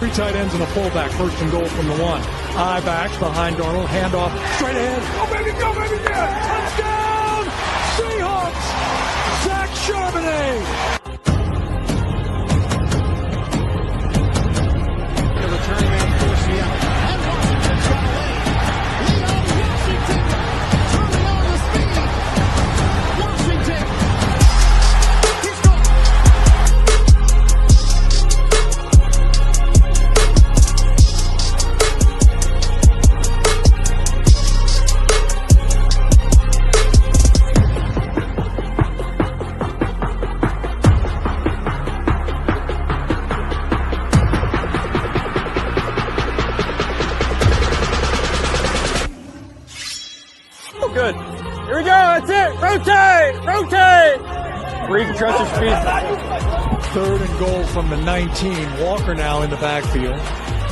Three tight ends and a fullback. First and goal from the one. I backs behind Darnold. Handoff straight ahead. Oh, baby, go, baby, yeah! Touchdown! Seahawks! Zach Charbonnet! The returning man for Seattle. And Washington's got away. Leon Washington turning on the speed. Washington. He's gone. Good. Here we go. That's it. Rotate. Rotate. Read and trust your speed. Third and goal from the 19. Walker now in the backfield.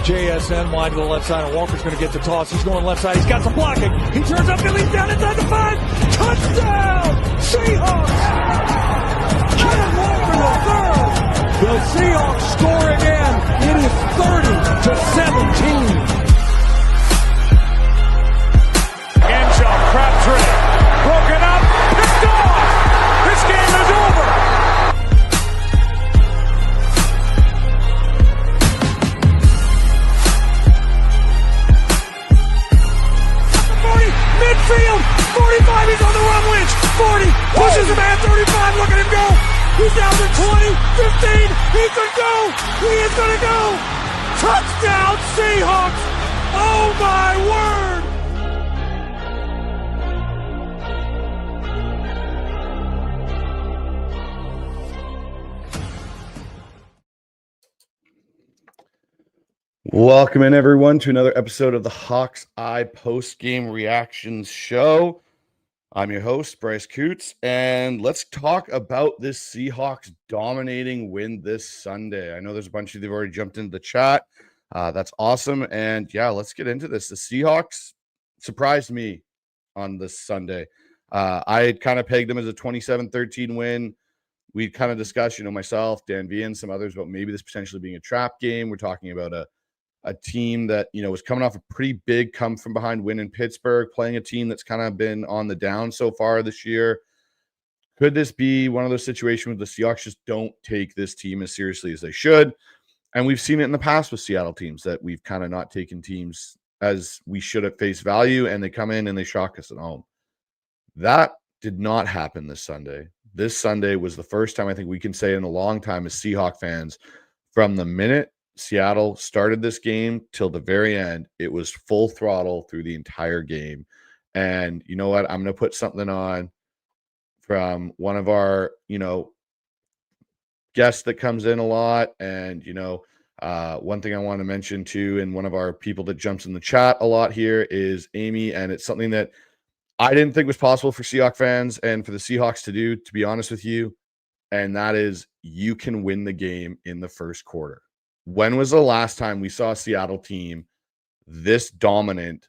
JSN wide to the left side, and Walker's going to get the toss. He's going left side. He's got some blocking. He turns up, and he's down inside the 5. Touchdown! Seahawks! Kenneth Walker the third. The Seahawks score again. It is 30-17. Crabtree, broken up, picked off. This game is over. Midfield, 45, he's on the run, Lynch, 40, pushes him at 35, look at him go. He's down to 20, 15, he could go, he is going to go. Touchdown Seahawks, oh my word. Welcome in, everyone, to another episode of the Hawks Eye Postgame Reactions Show. I'm your host, Bryce Coots, and let's talk about this Seahawks dominating win this Sunday. I know there's a bunch of you that have already jumped into the chat. That's awesome, and yeah, let's get into this. The Seahawks surprised me on this Sunday. I had kind of pegged them as a 27-13 win. We kind of discussed, myself, Dan V, and some others about maybe this potentially being a trap game. We're talking about a team that, was coming off a pretty big come from behind win in Pittsburgh, playing a team that's kind of been on the down so far this year. Could this be one of those situations where the Seahawks just don't take this team as seriously as they should? And we've seen it in the past with Seattle teams that we've kind of not taken teams as we should at face value, and they come in and they shock us at home. That did not happen this Sunday. This Sunday was the first time I think we can say in a long time as Seahawk fans, from the minute Seattle started this game till the very end, it was full throttle through the entire game. And you know what? I'm going to put something on from one of our, guests that comes in a lot. And, one thing I want to mention too, and one of our people that jumps in the chat a lot here is Amy. And it's something that I didn't think was possible for Seahawks fans and for the Seahawks to do, to be honest with you. And that is, you can win the game in the first quarter. When was the last time we saw a Seattle team this dominant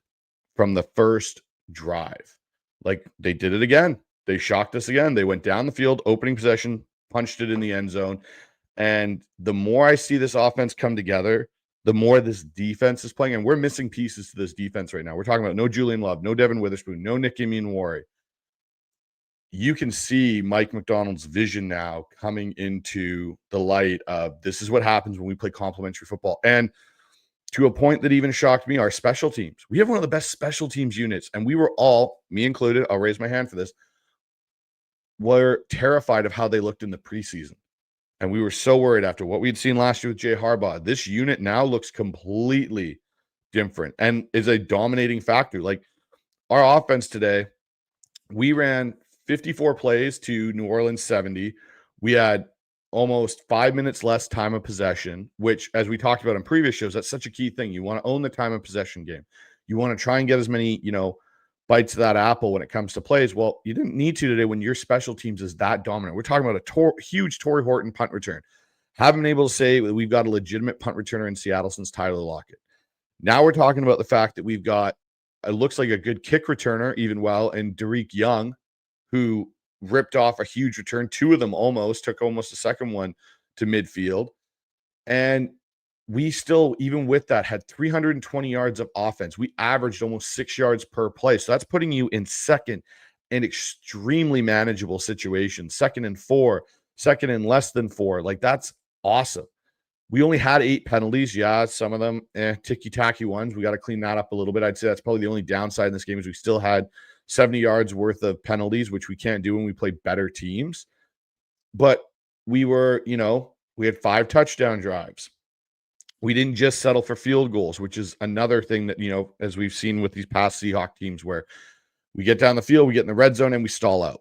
from the first drive? Like, they did it again. They shocked us again. They went down the field, opening possession, punched it in the end zone. And the more I see this offense come together, the more this defense is playing. And we're missing pieces to this defense right now. We're talking about no Julian Love, no Devin Witherspoon, no Nick Emenwari. You can see Mike McDonald's vision now coming into the light of this is what happens when we play complementary football. And to a point that even shocked me, our special teams. We have one of the best special teams units, and we were all, me included, I'll raise my hand for this, were terrified of how they looked in the preseason. And we were so worried after what we had seen last year with Jay Harbaugh. This unit now looks completely different and is a dominating factor. Like, our offense today, we ran 54 plays to New Orleans 70. We had almost 5 minutes less time of possession, which, as we talked about in previous shows, that's such a key thing. You want to own the time of possession game. You want to try and get as many, bites of that apple when it comes to plays. Well, you didn't need to today when your special teams is that dominant. We're talking about a huge Torrey Horton punt return. Haven't been able to say that we've got a legitimate punt returner in Seattle since Tyler Lockett. Now we're talking about the fact that we've got, it looks like a good kick returner, even well, and Derek Young, who ripped off a huge return. Two of them took almost a second one to midfield. And we still, even with that, had 320 yards of offense. We averaged almost 6 yards per play. So that's putting you in second in extremely manageable situations, second and 4, second and less than 4. Like, that's awesome. We only had 8 penalties. Yeah, some of them ticky-tacky ones. We got to clean that up a little bit. I'd say that's probably the only downside in this game is we still had 70 yards worth of penalties, which we can't do when we play better teams. But we were, we had 5 touchdown drives. We didn't just settle for field goals, which is another thing that, as we've seen with these past Seahawks teams where we get down the field, we get in the red zone, and we stall out.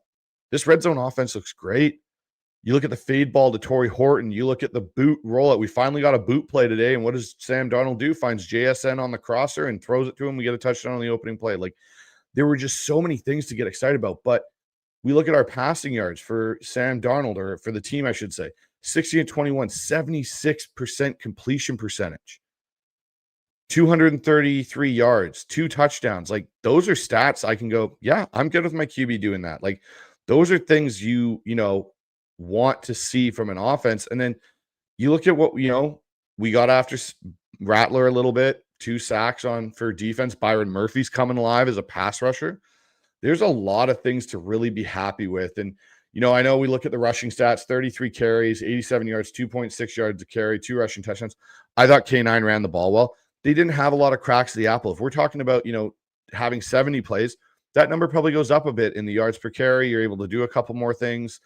This red zone offense looks great. You look at the fade ball to Torrey Horton. You look at the boot rollout. We finally got a boot play today, and what does Sam Darnold do? Finds JSN on the crosser and throws it to him. We get a touchdown on the opening play. Like, there were just so many things to get excited about. But we look at our passing yards for Sam Darnold, or for the team, I should say. 60 and 21, 76% completion percentage, 233 yards, 2 touchdowns. Like, those are stats I can go, yeah, I'm good with my QB doing that. Like, those are things you want to see from an offense. And then you look at what, we got after Rattler a little bit, 2 sacks for defense. Byron Murphy's coming alive as a pass rusher. There's a lot of things to really be happy with. And, I know we look at the rushing stats, 33 carries, 87 yards, 2.6 yards a carry, 2 rushing touchdowns. I thought K9 ran the ball well. They didn't have a lot of cracks of the apple. If we're talking about, having 70 plays, that number probably goes up a bit in the yards per carry. You're able to do a couple more things.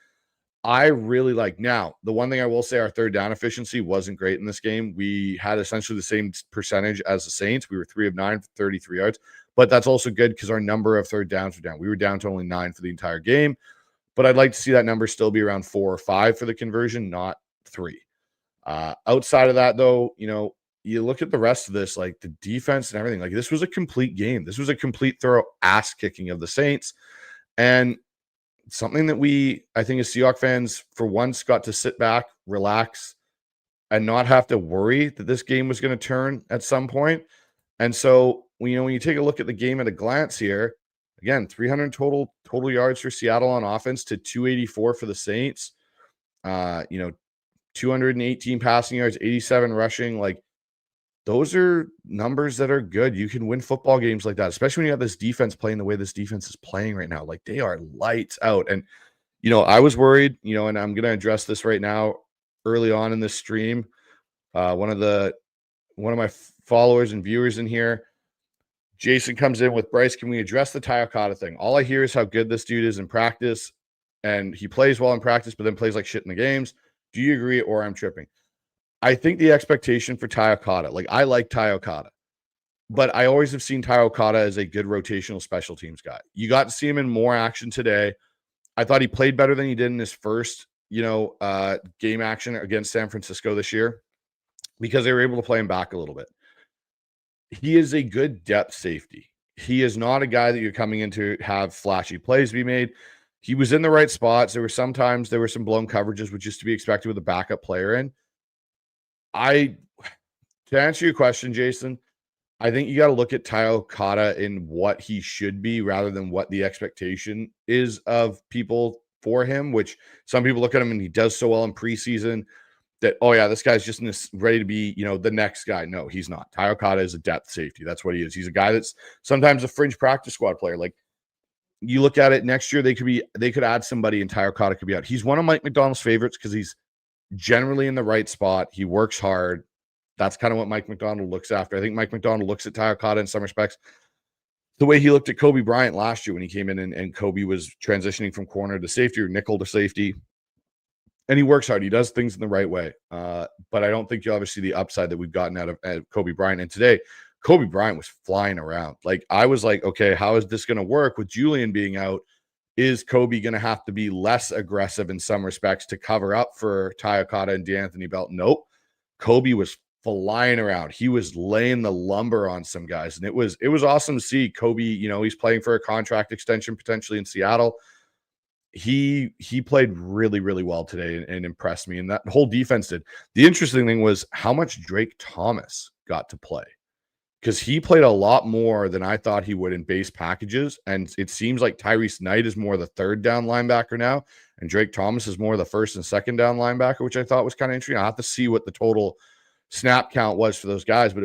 I really like. Now, the one thing I will say, our third down efficiency wasn't great in this game. We had essentially the same percentage as the Saints. We were 3 of 9 for 33 yards, but that's also good because our number of third downs were down. We were down to only 9 for the entire game, but I'd like to see that number still be around 4 or 5 for the conversion, not 3. Outside of that, though, you look at the rest of this, like the defense and everything, like this was a complete game. This was a complete thorough ass kicking of the Saints. And something that I think as Seahawks fans, for once, got to sit back, relax, and not have to worry that this game was going to turn at some point. And so, when you take a look at the game at a glance here, again, 300 total yards for Seattle on offense to 284 for the Saints. 218 passing yards, 87 rushing. Like, those are numbers that are good. You can win football games like that, especially when you have this defense playing the way this defense is playing right now. Like, they are lights out. And, I was worried, and I'm going to address this right now early on in this stream. One of my followers and viewers in here, Jason, comes in with, Bryce, can we address the Tyokata thing? All I hear is how good this dude is in practice, and he plays well in practice, but then plays like shit in the games. Do you agree, or I'm tripping? I think the expectation for Tyokata, like, I like Tyokata, but I always have seen Tyokata as a good rotational special teams guy. You got to see him in more action today. I thought he played better than he did in his first, game action against San Francisco this year, because they were able to play him back a little bit. He is a good depth safety. He is not a guy that you're coming in to have flashy plays be made. He was in the right spots. There were some blown coverages, which is to be expected with a backup player in. To answer your question, Jason, I think you got to look at Tyokata in what he should be rather than what the expectation is of people for him, which some people look at him and he does so well in preseason that, oh yeah, this guy's just ready to be, the next guy. No, he's not. Tyokata is a depth safety. That's what he is. He's a guy that's sometimes a fringe practice squad player. Like, you look at it next year, they could add somebody and Tyokata could be out. He's one of Mike McDonald's favorites because he's generally in the right spot. He works hard. That's kind of what Mike McDonald looks after. I think Mike McDonald looks at Tyokata in some respects the way he looked at Kobe Bryant last year when he came in and Kobe was transitioning from corner to safety or nickel to safety. And he works hard. He does things in the right way. But I don't think you'll ever see the upside that we've gotten out of Kobe Bryant. And today, Kobe Bryant was flying around. Like, I was like, okay, how is this going to work with Julian being out? Is Kobe going to have to be less aggressive in some respects to cover up for Tyokata and DeAnthony Belt? Nope. Kobe was flying around. He was laying the lumber on some guys. And it was awesome to see Kobe. He's playing for a contract extension potentially in Seattle. He played really, really well today and impressed me. And that whole defense did. The interesting thing was how much Drake Thomas got to play, because he played a lot more than I thought he would in base packages. And it seems like Tyrese Knight is more the third down linebacker now, and Drake Thomas is more the first and second down linebacker, which I thought was kind of interesting. I'll have to see what the total snap count was for those guys, but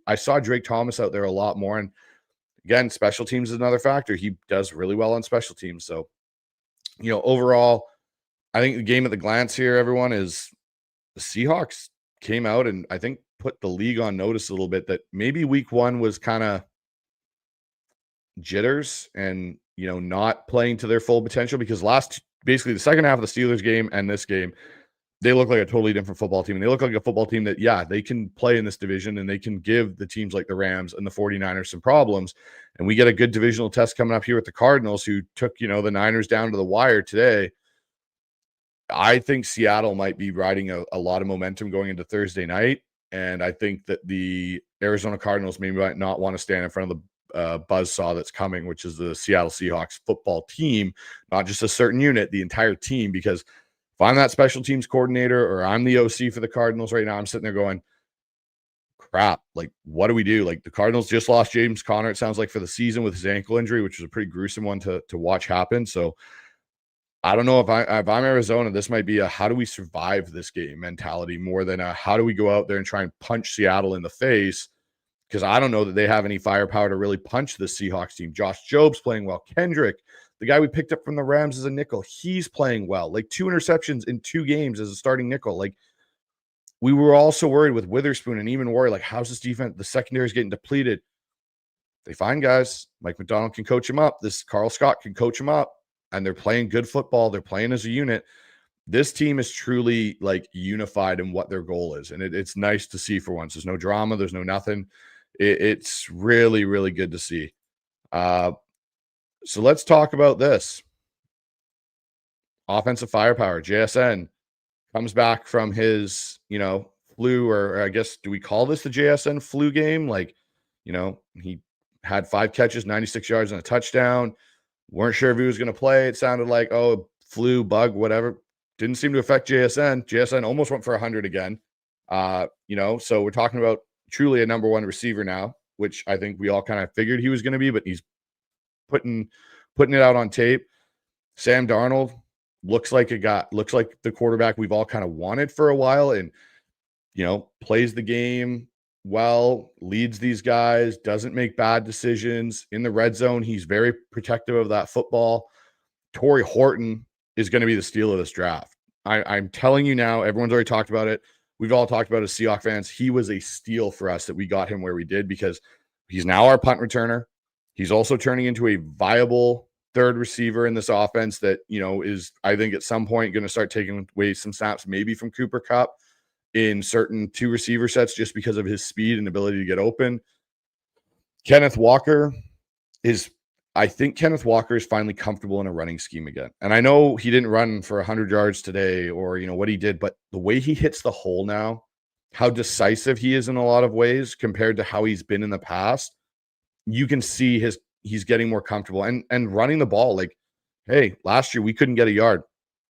I saw Drake Thomas out there a lot more. And again, special teams is another factor. He does really well on special teams. So, overall, I think the game at the glance here, everyone, is the Seahawks came out and I think put the league on notice a little bit that maybe week one was kind of jitters and, not playing to their full potential, because basically the second half of the Steelers game and this game, they look like a totally different football team. And they look like a football team that, they can play in this division and they can give the teams like the Rams and the 49ers some problems. And we get a good divisional test coming up here with the Cardinals, who took, the Niners down to the wire today. I think Seattle might be riding a lot of momentum going into Thursday night. And I think that the Arizona Cardinals maybe might not want to stand in front of the buzzsaw that's coming, which is the Seattle Seahawks football team, not just a certain unit, the entire team. Because if I'm that special teams coordinator or I'm the OC for the Cardinals right now, I'm sitting there going, crap, like, what do we do? Like, the Cardinals just lost James Conner, it sounds like, for the season with his ankle injury, which was a pretty gruesome one to watch happen. So I don't know if I'm Arizona, this might be a how do we survive this game mentality more than a how do we go out there and try and punch Seattle in the face, because I don't know that they have any firepower to really punch the Seahawks team. Josh Job's playing well. Kendrick, the guy we picked up from the Rams as a nickel, he's playing well. Like 2 interceptions in 2 games as a starting nickel. Like, we were also worried with Witherspoon and even worried, like, how's this defense? The secondary is getting depleted. They find guys. Mike McDonald can coach him up. This Carl Scott can coach him up. And they're playing good football. They're playing as a unit. This team is truly like unified in what their goal is. And it's nice to see for once. There's no drama. There's no nothing. It's really, really good to see. So let's talk about this. Offensive firepower. JSN comes back from his, flu, or I guess, do we call this the JSN flu game? Like, he had 5 catches, 96 yards and a touchdown. Weren't sure if he was going to play. It sounded like, flu, bug, whatever. Didn't seem to affect JSN. JSN almost went for 100 again. So we're talking about truly a number 1 receiver now, which I think we all kind of figured he was going to be, but he's putting it out on tape. Sam Darnold looks like the quarterback we've all kind of wanted for a while, and, plays the game well, leads these guys, doesn't make bad decisions in the red zone. He's very protective of that football. Torrey Horton is going to be the steal of this draft. I'm telling you now, everyone's already talked about it. We've all talked about it as Seahawks fans. He was a steal for us that we got him where we did, because he's now our punt returner. He's also turning into a viable third receiver in this offense that, is, I think, at some point going to start taking away some snaps, maybe from Cooper Kupp in certain 2 receiver sets, just because of his speed and ability to get open. I think Kenneth Walker is finally comfortable in a running scheme again. And I know he didn't run for 100 yards today or, what he did, but the way he hits the hole now, how decisive he is in a lot of ways compared to how he's been in the past, you can see he's getting more comfortable and running the ball. Like, hey, last year we couldn't get a yard.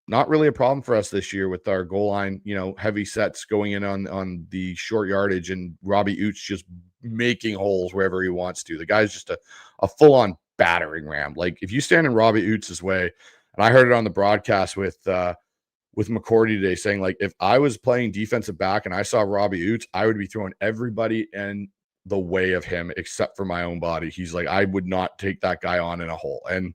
Not really a problem for us this year with our goal line, heavy sets going in on the short yardage, and Robbie Oots just making holes wherever he wants to. The guy's just a full-on battering ram. Like, if you stand in Robbie Oots' way, and I heard it on the broadcast with McCourty today saying, like, if I was playing defensive back and I saw Robbie Oots, I would be throwing everybody in the way of him except for my own body. He's like, I would not take that guy on in a hole. And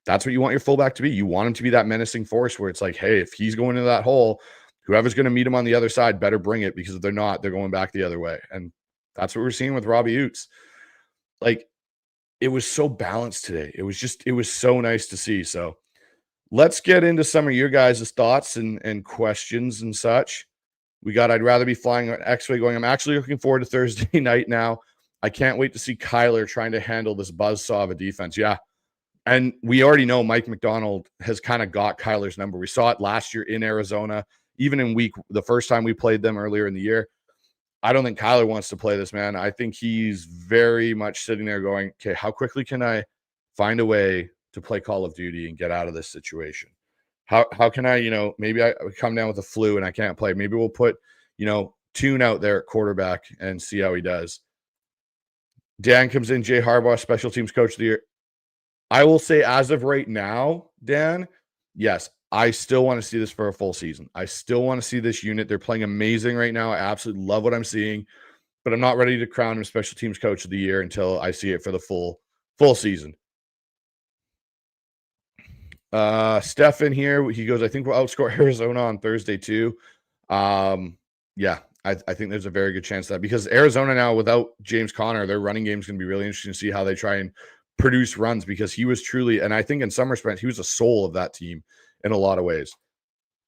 that's what you want your fullback to be. You want him to be that menacing force where it's like, hey, if he's going into that hole, whoever's going to meet him on the other side better bring it, because if they're not, they're going back the other way. And that's what we're seeing with Robbie Oots. Like, it was so balanced today. It was so nice to see. So let's get into some of your guys' thoughts and questions and such. We got, I'd rather be flying an X-Way going, I'm actually looking forward to Thursday night now. I can't wait to see Kyler trying to handle this buzzsaw of a defense. Yeah. And we already know Mike McDonald has kind of got Kyler's number. We saw it last year in Arizona, even in the first time we played them earlier in the year. I don't think Kyler wants to play this, man. I think he's very much sitting there going, okay, how quickly can I find a way to play Call of Duty and get out of this situation? How can I, maybe I come down with a flu and I can't play. Maybe we'll put, Tune out there at quarterback and see how he does. Dan comes in, Jay Harbaugh, special teams coach of the year. I will say, as of right now, Dan, yes, I still want to see this for a full season. I still want to see this unit. They're playing amazing right now. I absolutely love what I'm seeing, but I'm not ready to crown him special teams coach of the year until I see it for the full season. Stefan here, he goes, I think we'll outscore Arizona on Thursday too. Yeah, I think there's a very good chance of that, because Arizona now, without James Conner, their running game is going to be really interesting to see how they try and produce runs, because he was truly, and I think in some respects, he was the soul of that team in a lot of ways.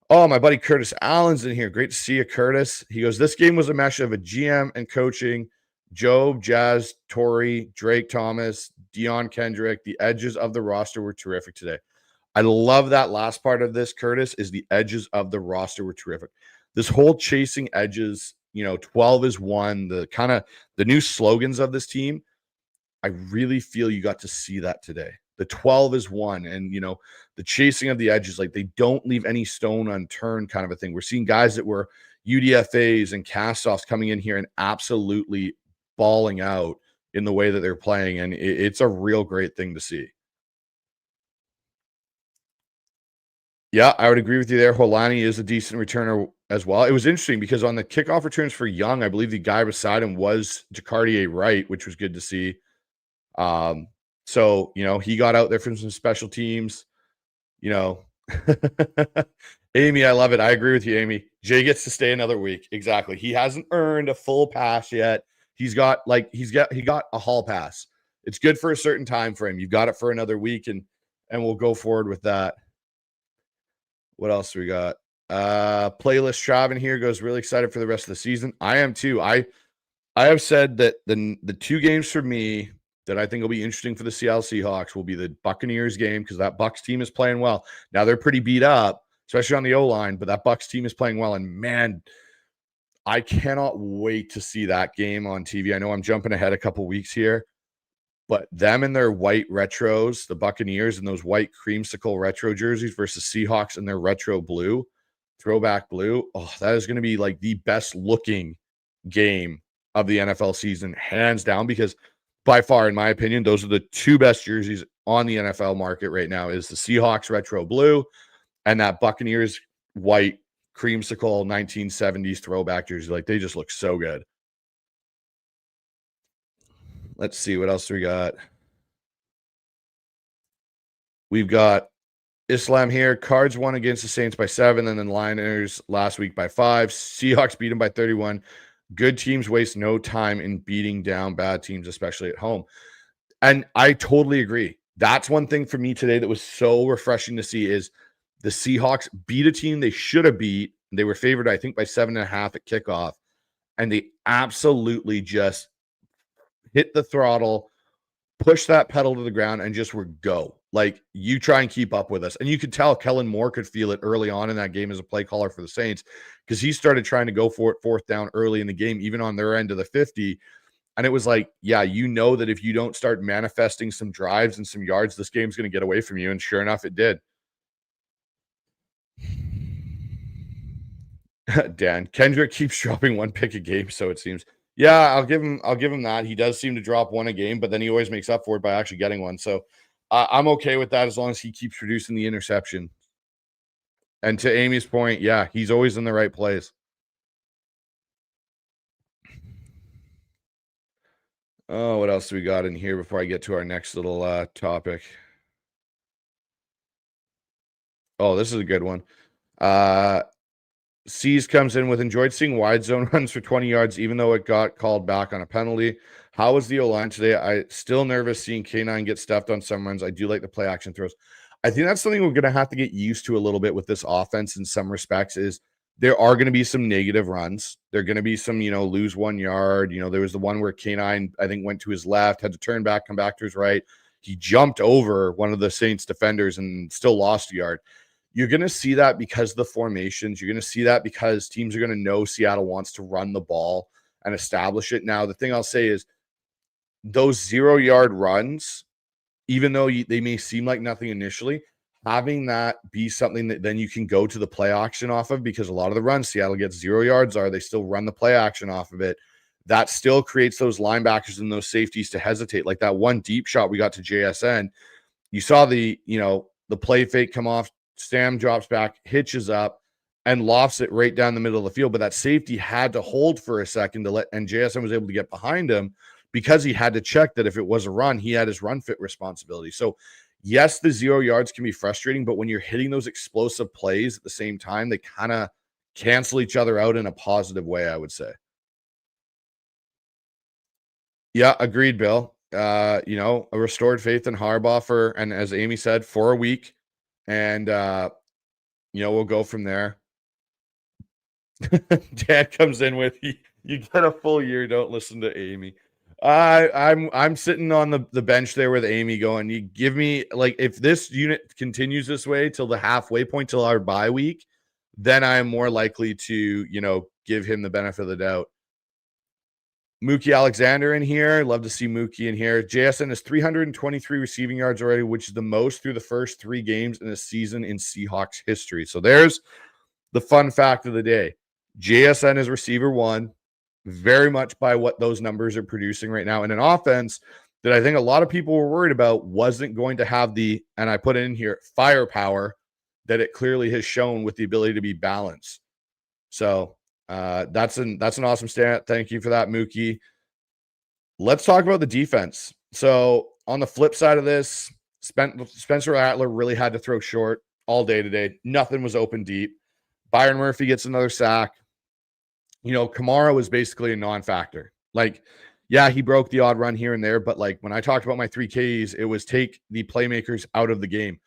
Oh, my buddy Curtis Allen's in here. Great to see you, Curtis. He goes, this game was a mesh of a GM and coaching. Job, Jazz, Torrey, Drake Thomas, Deion Kendrick. The edges of the roster were terrific today. I love that last part of this, Curtis, is the edges of the roster were terrific. This whole chasing edges, 12 is one, the kind of the new slogans of this team. I really feel you got to see that today. The 12 is one, and the chasing of the edges, like they don't leave any stone unturned kind of a thing. We're seeing guys that were UDFAs and castoffs coming in here and absolutely balling out in the way that they're playing, and it's a real great thing to see. Yeah, I would agree with you there. Holani is a decent returner as well. It was interesting because on the kickoff returns for Young, I believe the guy beside him was Jacardier Wright, which was good to see. So, he got out there from some special teams, Amy, I love it. I agree with you, Amy. Jay gets to stay another week. Exactly. He hasn't earned a full pass yet. He got a hall pass. It's good for a certain time frame. You've got it for another week, and we'll go forward with that. What else do we got? Playlist Traven here goes, really excited for the rest of the season. I am too. I have said that the two games for me that I think will be interesting for the Seattle Seahawks will be the Buccaneers game, because that Bucs team is playing well. Now they're pretty beat up, especially on the O-line, but that Bucs team is playing well. And man, I cannot wait to see that game on TV. I know I'm jumping ahead a couple weeks here, but them and their white retros, the Buccaneers and those white creamsicle retro jerseys versus Seahawks and their retro blue, throwback blue. Oh, that is going to be like the best looking game of the NFL season, hands down, because by far, in my opinion, those are the two best jerseys on the NFL market right now, is the Seahawks retro blue and that Buccaneers white creamsicle 1970s throwback jersey. Like, they just look so good. Let's see, what else do we got? We've got Islam here. Cards won against the Saints by 7, and then Liners last week by 5. Seahawks beat them by 31. Good teams waste no time in beating down bad teams, especially at home. And I totally agree. That's one thing for me today that was so refreshing to see, is the Seahawks beat a team they should have beat. They were favored, I think, by 7.5 at kickoff. And they absolutely just hit the throttle, push that pedal to the ground, and just were go. Like, you try and keep up with us. And you could tell Kellen Moore could feel it early on in that game as a play caller for the Saints, because he started trying to go for it fourth down early in the game, even on their end of the 50. And it was like, yeah, that if you don't start manifesting some drives and some yards, this game's going to get away from you. And sure enough, it did. Dan, Kendrick keeps dropping one pick a game, so it seems. Yeah, I'll give him that. He does seem to drop one a game, but then he always makes up for it by actually getting one. So I'm okay with that as long as he keeps producing the interception. And to Amy's point, yeah, he's always in the right place. Oh, what else do we got in here before I get to our next little topic? Oh, this is a good one. C's comes in with, enjoyed seeing wide zone runs for 20 yards, even though it got called back on a penalty. How was the O-line today? I still nervous seeing K9 get stuffed on some runs. I do like the play action throws. I think that's something we're going to have to get used to a little bit with this offense in some respects, is there are going to be some negative runs. There are going to be some, lose 1 yard. There was the one where K9, I think, went to his left, had to turn back, come back to his right. He jumped over one of the Saints defenders and still lost a yard. You're going to see that because of the formations. You're going to see that because teams are going to know Seattle wants to run the ball and establish it. Now, the thing I'll say is those 0-yard runs, even though they may seem like nothing initially, having that be something that then you can go to the play action off of, because a lot of the runs Seattle gets 0 yards they still run the play action off of it. That still creates those linebackers and those safeties to hesitate. Like that one deep shot we got to JSN, you saw the play fake come off Sam drops back, hitches up, and lofts it right down the middle of the field. But that safety had to hold for a second and JSN was able to get behind him because he had to check that if it was a run, he had his run fit responsibility. So yes, the 0 yards can be frustrating, but when you're hitting those explosive plays at the same time, they kind of cancel each other out in a positive way, I would say. Yeah, agreed, Bill. A restored faith in Harbaugh and as Amy said, for a week. And, we'll go from there. Dad comes in with, you get a full year, don't listen to Amy. I'm sitting on the bench there with Amy going, you give me, like, if this unit continues this way till the halfway point, till our bye week, then I'm more likely to, give him the benefit of the doubt. Mookie Alexander in here. Love to see Mookie in here. JSN has 323 receiving yards already, which is the most through the first 3 games in a season in Seahawks history. So there's the fun fact of the day. JSN is receiver 1, very much by what those numbers are producing right now. And an offense that I think a lot of people were worried about wasn't going to have and I put it in here, firepower that it clearly has shown with the ability to be balanced. So that's an awesome stat. Thank you for that, Mookie. Let's talk about the defense. So on the flip side of this, Spencer Rattler really had to throw short all day today. Nothing was open deep. Byron Murphy gets another sack. Kamara was basically a non-factor. Like, yeah, he broke the odd run here and there, but like when I talked about my 3 Ks, it was take the playmakers out of the game.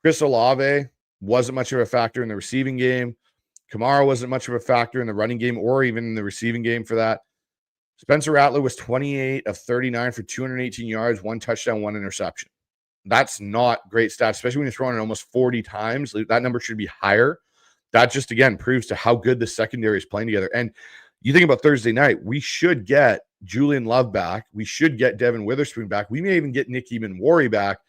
Chris Olave wasn't much of a factor in the receiving game. Kamara wasn't much of a factor in the running game or even in the receiving game for that. Spencer Rattler was 28 of 39 for 218 yards, 1 touchdown, 1 interception. That's not great stats, especially when you're throwing it almost 40 times. That number should be higher. That just, again, proves to how good the secondary is playing together. And you think about Thursday night, we should get Julian Love back. We should get Devin Witherspoon back. We may even get Nick Eamon-Worry back.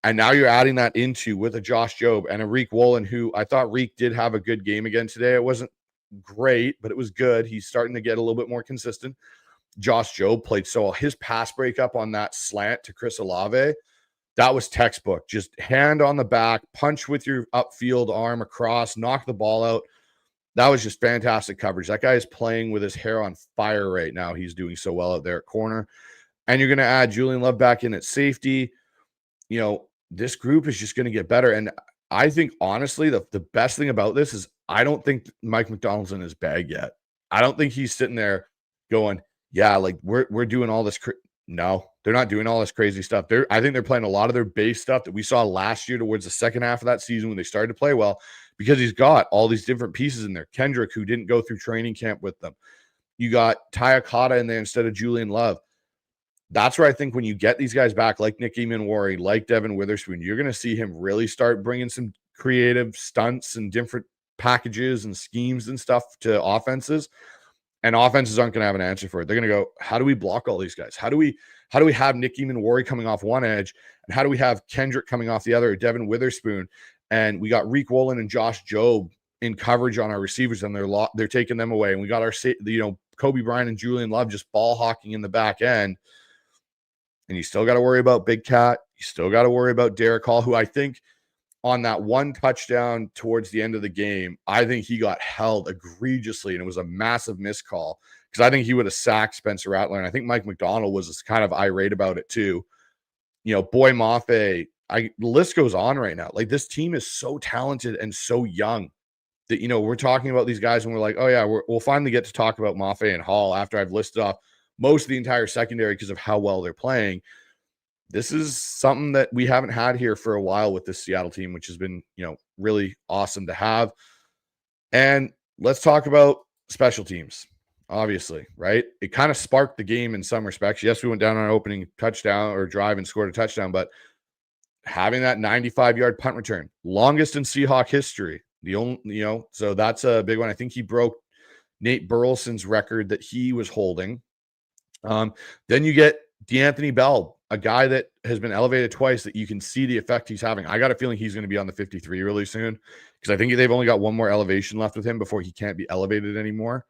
And now you're adding that into with a Josh Jobe and a Reek Woolen, who I thought Reek did have a good game again today. It wasn't great, but it was good. He's starting to get a little bit more consistent. Josh Jobe played so well. His pass breakup on that slant to Chris Olave, that was textbook. Just hand on the back, punch with your upfield arm across, knock the ball out. That was just fantastic coverage. That guy is playing with his hair on fire right now. He's doing so well out there at corner. And you're going to add Julian Love back in at safety. This group is just going to get better. And I think, honestly, the best thing about this is I don't think Mike McDonald's in his bag yet. I don't think he's sitting there going, yeah, like we're doing all this. No, they're not doing all this crazy stuff. I think they're playing a lot of their base stuff that we saw last year towards the second half of that season when they started to play well, because he's got all these different pieces in there. Kendrick, who didn't go through training camp with them. You got Tyakata in there instead of Julian Love. That's where I think when you get these guys back, like Nick Eamon-Worry, like Devin Witherspoon, you're going to see him really start bringing some creative stunts and different packages and schemes and stuff to offenses. And offenses aren't going to have an answer for it. They're going to go, how do we block all these guys? How do we have Nick Eamon-Worry coming off one edge? And how do we have Kendrick coming off the other, Devin Witherspoon? And we got Reek Woolen and Josh Jobe in coverage on our receivers, and they're taking them away. And we got our, Kobe Bryant and Julian Love just ball hawking in the back end. And you still got to worry about Big Cat. You still got to worry about Derek Hall, who I think on that one touchdown towards the end of the game, I think he got held egregiously, and it was a massive miscall because I think he would have sacked Spencer Rattler. And I think Mike McDonald was kind of irate about it too. Boy Mafe, the list goes on right now. Like, this team is so talented and so young that, we're talking about these guys and we're like, oh yeah, we'll finally get to talk about Mafe and Hall after I've listed off most of the entire secondary because of how well they're playing. This is something that we haven't had here for a while with this Seattle team, which has been, really awesome to have. And let's talk about special teams, obviously, right? It kind of sparked the game in some respects. Yes, we went down on an opening touchdown or drive and scored a touchdown, but having that 95-yard punt return, longest in Seahawk history, so that's a big one. I think he broke Nate Burleson's record that he was holding. Then you get DeAnthony Bell, a guy that has been elevated twice, that you can see the effect he's having. I got a feeling he's going to be on the 53 really soon because I think they've only got one more elevation left with him before he can't be elevated anymore.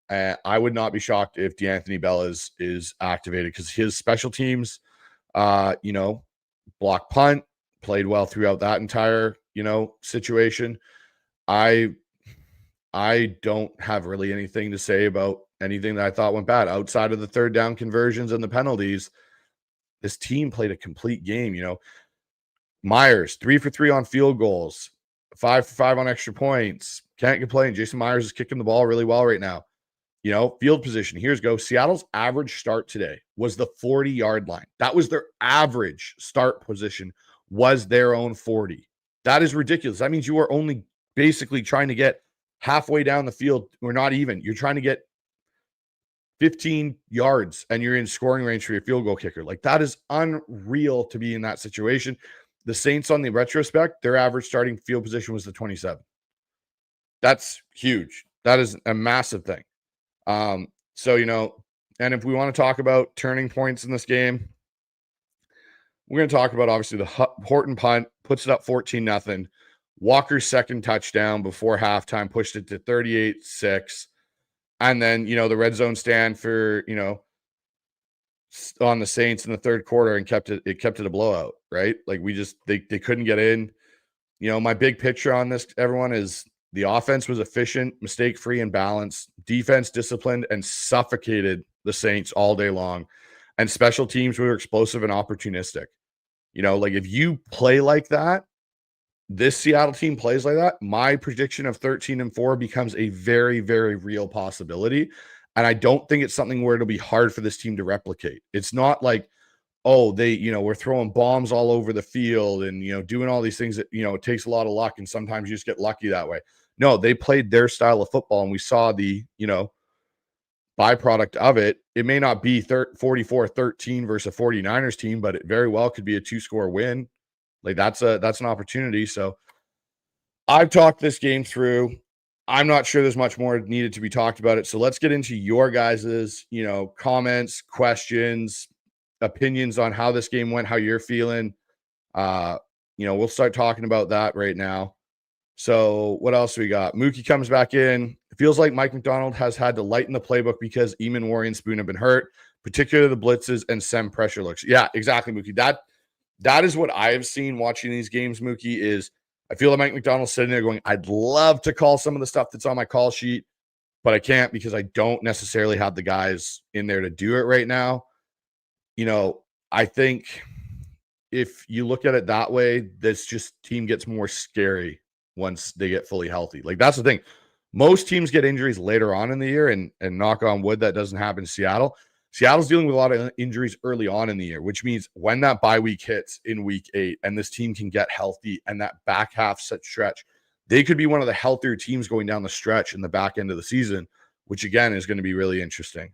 I would not be shocked if DeAnthony Bell is activated because his special teams, block punt, played well throughout that entire situation. I don't have really anything to say about anything that I thought went bad outside of the third down conversions and the penalties. This team played a complete game. Myers 3 for 3 on field goals, 5 for 5 on extra points. Can't complain. Jason Myers is kicking the ball really well right now. Field position. Here's go. Seattle's average start today was the 40-yard line. That was their average start position, was their own 40. That is ridiculous. That means you are only basically trying to get halfway down the field, or not even. You're trying to get 15 yards and you're in scoring range for your field goal kicker. Like, that is unreal to be in that situation. The Saints, on the retrospect, their average starting field position was the 27. That's huge. That is a massive thing. So, and if we want to talk about turning points in this game, we're going to talk about, obviously, the Horton punt puts it up 14-0. Walker's second touchdown before halftime pushed it to 38-6. And then, the red zone stand for, on the Saints in the third quarter, and kept it a blowout, right? Like, they couldn't get in. My big picture on this, everyone, is the offense was efficient, mistake-free, and balanced. Defense disciplined and suffocated the Saints all day long. And special teams were explosive and opportunistic. Like, if you play like that, this Seattle team plays like that, my prediction of 13-4 becomes a very, very real possibility. And I don't think it's something where it'll be hard for this team to replicate. It's not like, oh, we're throwing bombs all over the field and, doing all these things that, it takes a lot of luck. And sometimes you just get lucky that way. No, they played their style of football, and we saw the, byproduct of it. It may not be 44-13 versus a 49ers team, but it very well could be a 2-score win. Like, that's an opportunity. So I've talked this game through. I'm not sure there's much more needed to be talked about it. So let's get into your guys's, comments, questions, opinions on how this game went, how you're feeling. We'll start talking about that right now. So what else we got? Mookie comes back in. It feels like Mike McDonald has had to lighten the playbook because Eamon, Worry, and Spoon have been hurt, particularly the blitzes and sem pressure looks. Yeah, exactly, Mookie. That is what I have seen watching these games, Mookie, is I feel like Mike McDonald's sitting there going, I'd love to call some of the stuff that's on my call sheet, but I can't because I don't necessarily have the guys in there to do it right now. I think if you look at it that way, this just team gets more scary once they get fully healthy. Like, that's the thing. Most teams get injuries later on in the year, and knock on wood, that doesn't happen in Seattle. Seattle's dealing with a lot of injuries early on in the year, which means when that bye week hits in week 8 and this team can get healthy and that back half set stretch, they could be one of the healthier teams going down the stretch in the back end of the season, which again is going to be really interesting.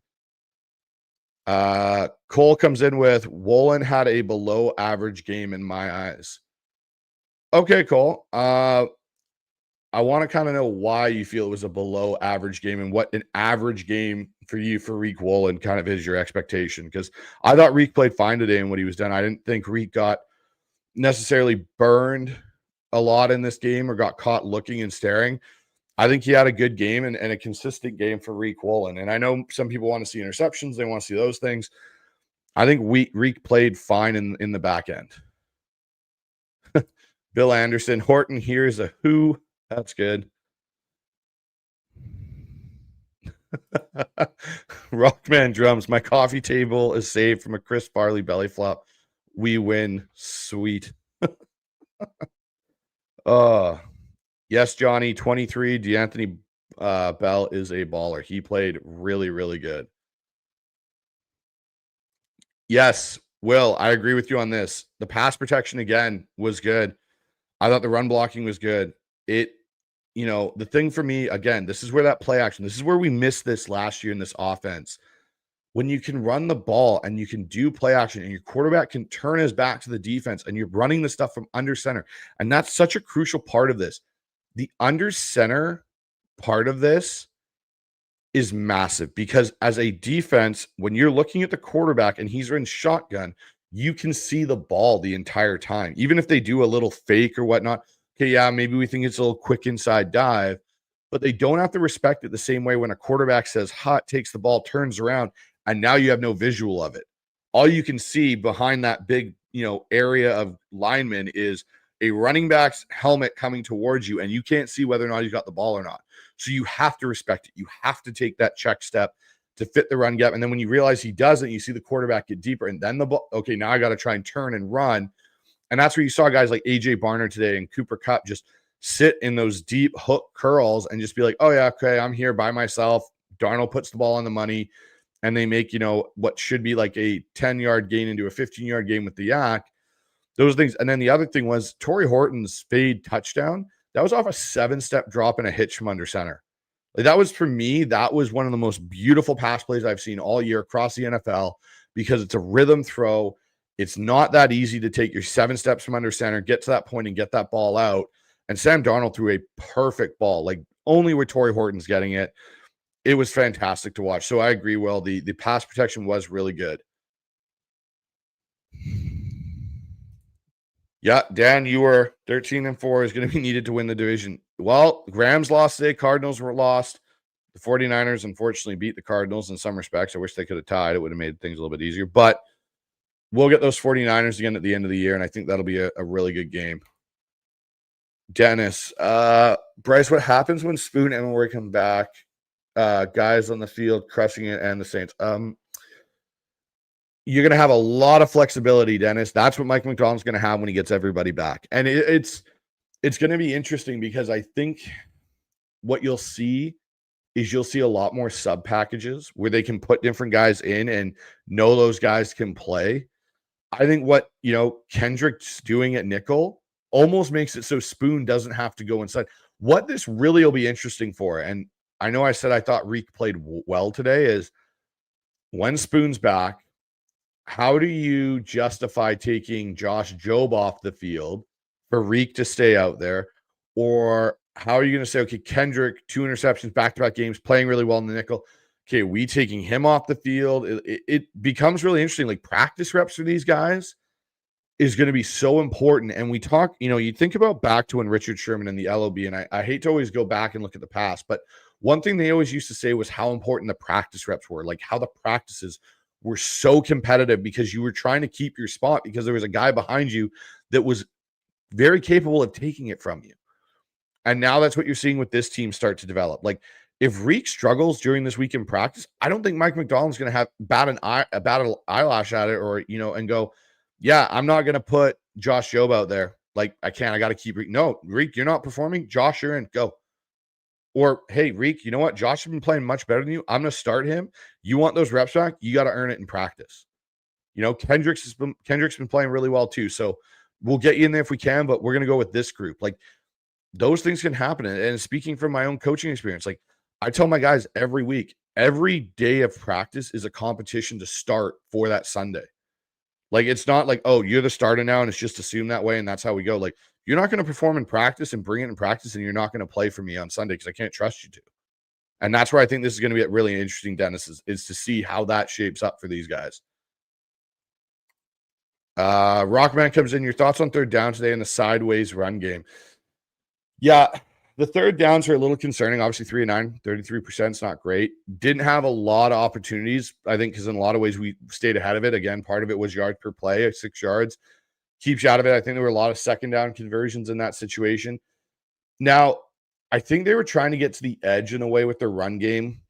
Cole comes in with, Wolin had a below average game in my eyes. Okay, Cole. I want to kind of know why you feel it was a below average game and what an average game for you for Reek Wolin kind of is your expectation. Because I thought Reek played fine today in what he was done. I didn't think Reek got necessarily burned a lot in this game or got caught looking and staring. I think he had a good game and a consistent game for Reek Wolin. And I know some people want to see interceptions. They want to see those things. I think Reek played fine in the back end. Bill Anderson, Horton, here's a who. That's good. Rockman drums. My coffee table is saved from a Chris Farley belly flop. We win. Sweet. Yes, Johnny. 23. DeAnthony Bell is a baller. He played really, really good. Yes, Will, I agree with you on this. The pass protection again was good. I thought the run blocking was good. The thing for me, again, this is where that play action, this is where we missed this last year in this offense. When you can run the ball and you can do play action and your quarterback can turn his back to the defense and you're running the stuff from under center. And that's such a crucial part of this. The under center part of this is massive because as a defense, when you're looking at the quarterback and he's in shotgun, you can see the ball the entire time. Even if they do a little fake or whatnot, okay, yeah, maybe we think it's a little quick inside dive, but they don't have to respect it the same way when a quarterback says hot, takes the ball, turns around, and now you have no visual of it. All you can see behind that big, area of linemen is a running back's helmet coming towards you, and you can't see whether or not he's got the ball or not. So you have to respect it. You have to take that check step to fit the run gap. And then when you realize he doesn't, you see the quarterback get deeper, and then the ball, okay, now I got to try and turn and run. And that's where you saw guys like AJ Barner today and Cooper Kupp just sit in those deep hook curls and just be like, oh yeah, okay, I'm here by myself. Darnold puts the ball on the money, and they make, what should be like a 10-yard gain into a 15-yard gain with the yak. Those things. And then the other thing was Torrey Horton's fade touchdown. That was off a 7-step drop and a hitch from under center. Like, that was, for me, that was one of the most beautiful pass plays I've seen all year across the NFL, because it's a rhythm throw. It's not that easy to take your 7 steps from under center, get to that point and get that ball out. And Sam Darnold threw a perfect ball, like only where Torrey Horton's getting it. It was fantastic to watch. So I agree, Will. The pass protection was really good. Yeah, Dan, you were 13-4 is going to be needed to win the division. Well, Rams lost today. Cardinals were lost. The 49ers, unfortunately, beat the Cardinals in some respects. I wish they could have tied. It would have made things a little bit easier. But we'll get those 49ers again at the end of the year, and I think that'll be a really good game. Dennis, Bryce, what happens when Spoon and Emory come back? Guys on the field crushing it, and the Saints. You're going to have a lot of flexibility, Dennis. That's what Mike McDonald's going to have when he gets everybody back. And it's going to be interesting, because I think what you'll see is you'll see a lot more sub packages where they can put different guys in and know those guys can play. I think what, Kendrick's doing at nickel almost makes it so Spoon doesn't have to go inside. What this really will be interesting for, and I know I said I thought Reek played well today, is when Spoon's back, how do you justify taking Josh Jobe off the field for Reek to stay out there? Or how are you going to say, okay, Kendrick, 2 interceptions, back-to-back games, playing really well in the nickel. Okay, we taking him off the field? It becomes really interesting. Like, practice reps for these guys is going to be so important. And we talk, you think about back to when Richard Sherman and the LOB, and I hate to always go back and look at the past, but one thing they always used to say was how important the practice reps were, like how the practices were so competitive, because you were trying to keep your spot because there was a guy behind you that was very capable of taking it from you. And now that's what you're seeing with this team start to develop. Like, if Reek struggles during this week in practice, I don't think Mike McDonald's going to have bat an eyelash at it, or, and go, yeah, I'm not going to put Josh Jobe out there. Like, I got to keep Reek. No, Reek, you're not performing. Josh, you're in. Go. Or, hey, Reek, you know what? Josh has been playing much better than you. I'm going to start him. You want those reps back? You got to earn it in practice. Kendrick's been playing really well too. So we'll get you in there if we can, but we're going to go with this group. Like, those things can happen. And speaking from my own coaching experience, like, I tell my guys every week, every day of practice is a competition to start for that Sunday. Like, it's not like, oh, you're the starter now and it's just assumed that way and that's how we go. Like, you're not going to perform in practice and bring it in practice, and you're not going to play for me on Sunday because I can't trust you to. And that's where I think this is going to be really interesting, Dennis, is to see how that shapes up for these guys. Rockman comes in. Your thoughts on third down today in the sideways run game? Yeah, the third downs are a little concerning. Obviously, 3 of 9, 33% is not great. Didn't have a lot of opportunities, I think, because in a lot of ways we stayed ahead of it. Again, part of it was yards per play, 6 yards. Keeps you out of it. I think there were a lot of second down conversions in that situation. Now, I think they were trying to get to the edge in a way with their run game,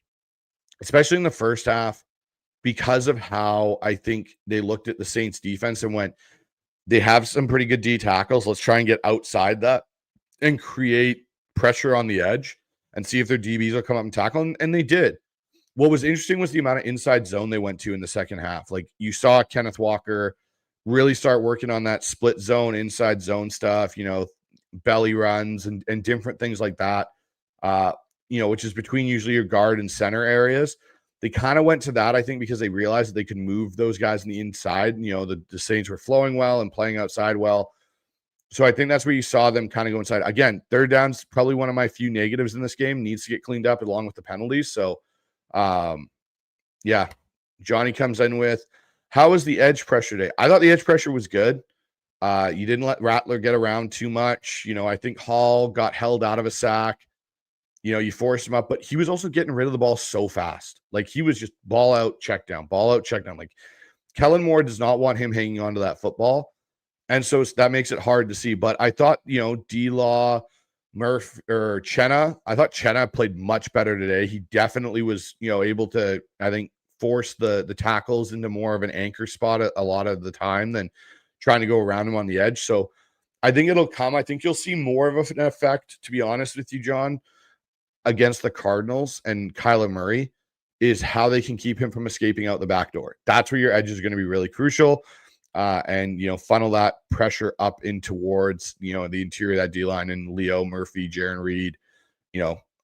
especially in the first half, because of how I think they looked at the Saints defense and went, they have some pretty good D tackles. Let's try and get outside that and create pressure on the edge and see if their DBs will come up and tackle. And they did. What was interesting was the amount of inside zone they went to in the second half. Like, you saw Kenneth Walker really start working on that split zone, inside zone stuff, belly runs and different things like that, which is between usually your guard and center areas. They kind of went to that, I think, because they realized that they could move those guys in the inside. The Saints were flowing well and playing outside well. So I think that's where you saw them kind of go inside. Again, third down's probably one of my few negatives in this game. Needs to get cleaned up along with the penalties. So, yeah, Johnny comes in with, how was the edge pressure today? I thought the edge pressure was good. You didn't let Rattler get around too much. I think Hall got held out of a sack. You forced him up, but he was also getting rid of the ball so fast. Like, he was just ball out, check down, ball out, check down. Like, Kellen Moore does not want him hanging on to that football. And so that makes it hard to see. But I thought, D-Law, Murph, or Chenna, I thought Chenna played much better today. He definitely was, able to, I think, force the tackles into more of an anchor spot a lot of the time than trying to go around him on the edge. So I think it'll come. I think you'll see more of an effect, to be honest with you, John, against the Cardinals and Kyler Murray, is how they can keep him from escaping out the back door. That's where your edge is going to be really crucial. And funnel that pressure up in towards, the interior of that D-line and Leo, Murphy, Jaron Reed,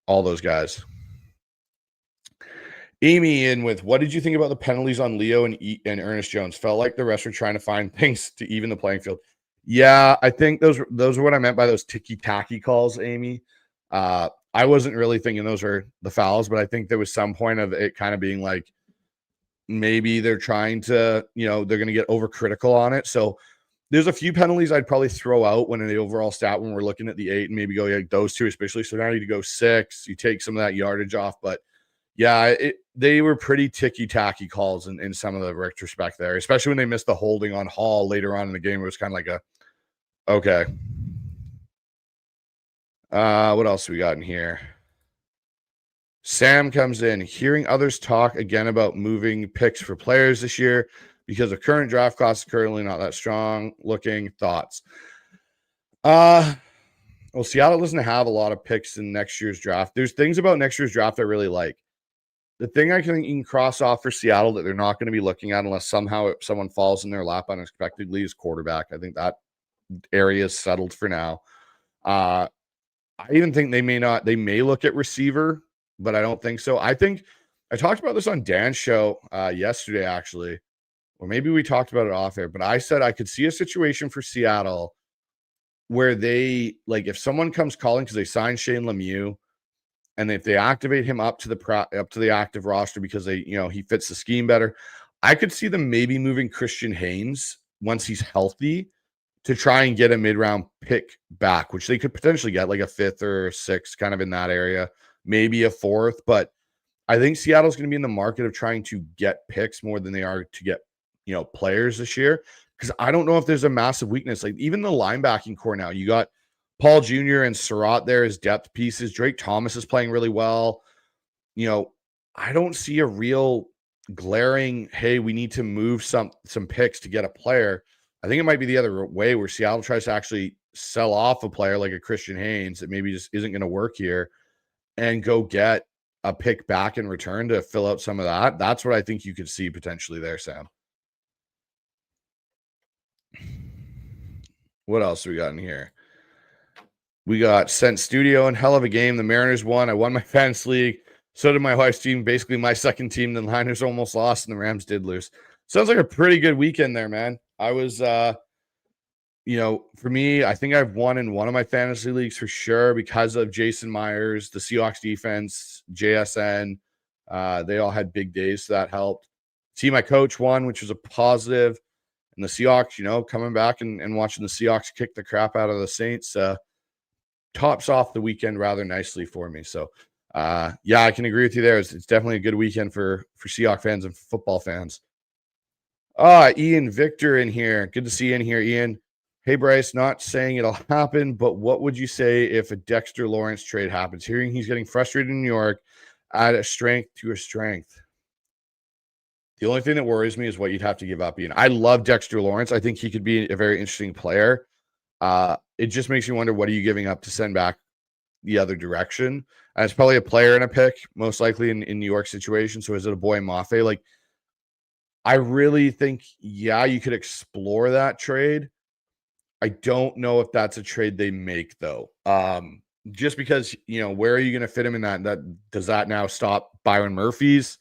all those guys. Amy in with, what did you think about the penalties on Leo and Ernest Jones? Felt like the rest were trying to find things to even the playing field. Yeah, I think those are what I meant by those ticky-tacky calls, Amy. I wasn't really thinking those were the fouls, but I think there was some point of it kind of being like, maybe they're trying to, they're going to get overcritical on it. So there's a few penalties I'd probably throw out when in the overall stat when we're looking at the 8 and maybe go those two especially. So now you need to go 6. You take some of that yardage off, but yeah, they were pretty ticky-tacky calls in some of the retrospect there, especially when they missed the holding on Hall later on in the game. It was kind of like okay. What else we got in here? Sam comes in, hearing others talk again about moving picks for players this year because the current draft class is currently not that strong looking. Thoughts? Well, Seattle doesn't have a lot of picks in next year's draft. There's things about next year's draft I really like. The thing I think you can cross off for Seattle that they're not going to be looking at unless somehow someone falls in their lap unexpectedly is quarterback. I think that area is settled for now. I even think they may look at receiver, but I don't think so. I think I talked about this on Dan's show yesterday, actually, or maybe we talked about it off air, but I said I could see a situation for Seattle where they, like, if someone comes calling because they signed Shane Lemieux and if they activate him up to the active roster because he fits the scheme better, I could see them maybe moving Christian Haynes once he's healthy to try and get a mid-round pick back, which they could potentially get like a 5th or 6th, kind of in that area, maybe a 4th. But I think Seattle's going to be in the market of trying to get picks more than they are to get, players this year. Because I don't know if there's a massive weakness. Like even the linebacking core now, you got Paul Jr. and Surratt there as depth pieces. Drake Thomas is playing really well. I don't see a real glaring, hey, we need to move some picks to get a player. I think it might be the other way where Seattle tries to actually sell off a player like a Christian Haynes that maybe just isn't going to work here and go get a pick back in return to fill out some of that. That's what I think you could see potentially there, Sam. What else we got in here? We got Sent Studio and hell of a game. The Mariners won. I won my fantasy league. So did my wife's team. Basically my second team. The Niners almost lost and the Rams did lose. Sounds like a pretty good weekend there, man. I was, for me, I think I've won in one of my fantasy leagues for sure because of Jason Myers, the Seahawks defense, JSN. They all had big days, so that helped. Team I coach won, which was a positive. And the Seahawks, coming back and watching the Seahawks kick the crap out of the Saints, tops off the weekend rather nicely for me. So, I can agree with you there. It's definitely a good weekend for Seahawks fans and football fans. Ian Victor in here. Good to see you in here, Ian. Hey, Bryce, not saying it'll happen, but what would you say if a Dexter Lawrence trade happens? Hearing he's getting frustrated in New York, add a strength to a strength. The only thing that worries me is what you'd have to give up, Ian. I love Dexter Lawrence. I think he could be a very interesting player. It just makes me wonder, what are you giving up to send back the other direction? And it's probably a player and a pick, most likely in New York situation. So is it a Boy Mafe? Like, I really think, you could explore that trade. I don't know if that's a trade they make, though. Just because, where are you going to fit him in that? Does that now stop Byron Murphy's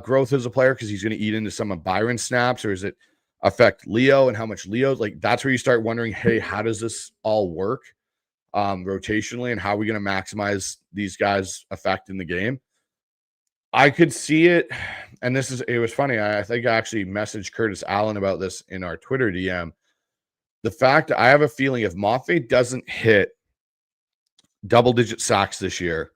growth as a player because he's going to eat into some of Byron's snaps, or is it affect Leo and how much Leo's like? That's where you start wondering, hey, how does this all work rotationally, and how are we going to maximize these guys' effect in the game? I could see it, and it was funny. I think I actually messaged Curtis Allen about this in our Twitter DM. The fact I have a feeling if Mafe doesn't hit double-digit sacks this year,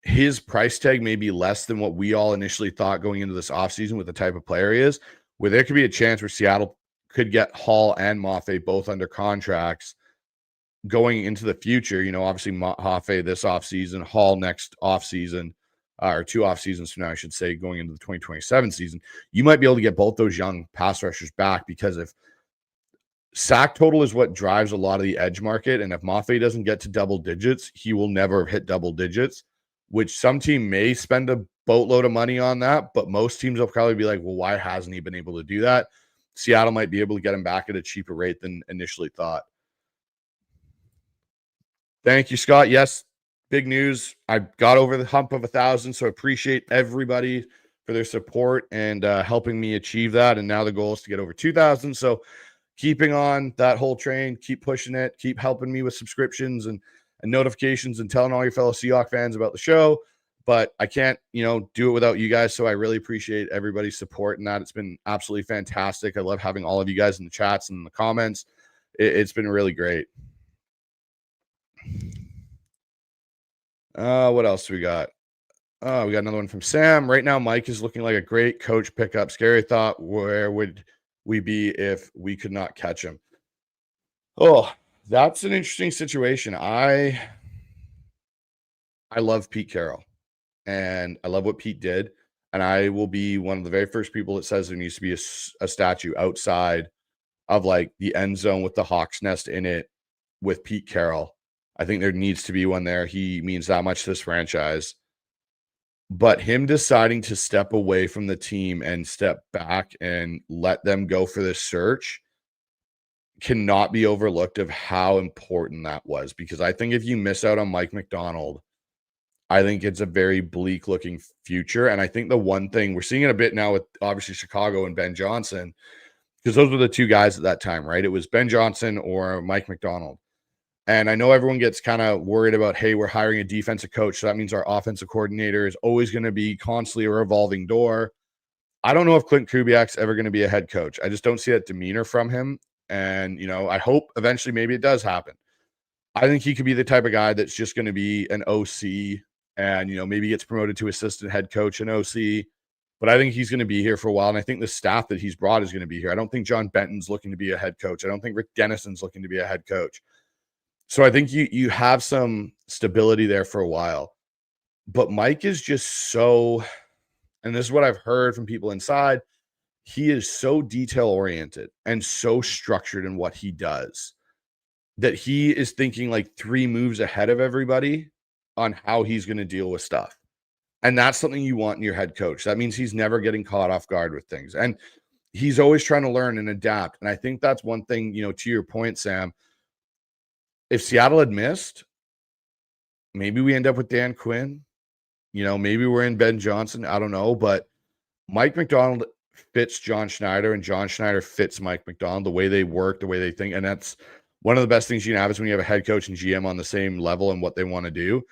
his price tag may be less than what we all initially thought going into this offseason with the type of player he is, where there could be a chance where Seattle could get Hall and Mafe both under contracts going into the future. Obviously Mafe this offseason, Hall next offseason, or 2 off seasons from now, I should say, going into the 2027 season. You might be able to get both those young pass rushers back, because if sack total is what drives a lot of the edge market, and if Mafe doesn't get to double digits, he will never hit double digits, which some team may spend a boatload of money on that, but most teams will probably be like, well, why hasn't he been able to do that? Seattle might be able to get him back at a cheaper rate than initially thought. Thank you, Scott. Yes, big news. I got over the hump of 1,000, so I appreciate everybody for their support and helping me achieve that. And now the goal is to get over 2,000. So keeping on that whole train, keep pushing it, keep helping me with subscriptions and notifications and telling all your fellow Seahawks fans about the show. But I can't, do it without you guys. So I really appreciate everybody's support in that. It's been absolutely fantastic. I love having all of you guys in the chats and in the comments. It's been really great. What else do we got? We got another one from Sam. Right now, Mike is looking like a great coach pickup. Scary thought. Where would we be if we could not catch him? Oh, that's an interesting situation. I love Pete Carroll, and I love what Pete did. And I will be one of the very first people that says there needs to be a statue outside of like the end zone with the Hawks nest in it with Pete Carroll. I think there needs to be one there. He means that much to this franchise. But him deciding to step away from the team and step back and let them go for this search cannot be overlooked of how important that was. Because I think if you miss out on Mike Macdonald, I think it's a very bleak looking future. And I think the one thing we're seeing it a bit now with obviously Chicago and Ben Johnson, because those were the two guys at that time, right? It was Ben Johnson or Mike Macdonald. And I know everyone gets kind of worried about, hey, we're hiring a defensive coach, so that means our offensive coordinator is always going to be constantly a revolving door. I don't know if Clint Kubiak's ever going to be a head coach. I just don't see that demeanor from him. And, I hope eventually maybe it does happen. I think he could be the type of guy that's just going to be an OC and, maybe gets promoted to assistant head coach and OC. But I think he's going to be here for a while. And I think the staff that he's brought is going to be here. I don't think John Benton's looking to be a head coach. I don't think Rick Dennison's looking to be a head coach. So I think you have some stability there for a while. But Mike is just so, and this is what I've heard from people inside, he is so detail-oriented and so structured in what he does that he is thinking like 3 moves ahead of everybody on how he's going to deal with stuff. And that's something you want in your head coach. That means he's never getting caught off guard with things. And he's always trying to learn and adapt. And I think that's one thing, to your point, Sam, if Seattle had missed, maybe we end up with Dan Quinn. Maybe we're in Ben Johnson. I don't know. But Mike Macdonald fits John Schneider, and John Schneider fits Mike Macdonald, the way they work, the way they think. And that's one of the best things you can have is when you have a head coach and GM on the same level and what they want to do.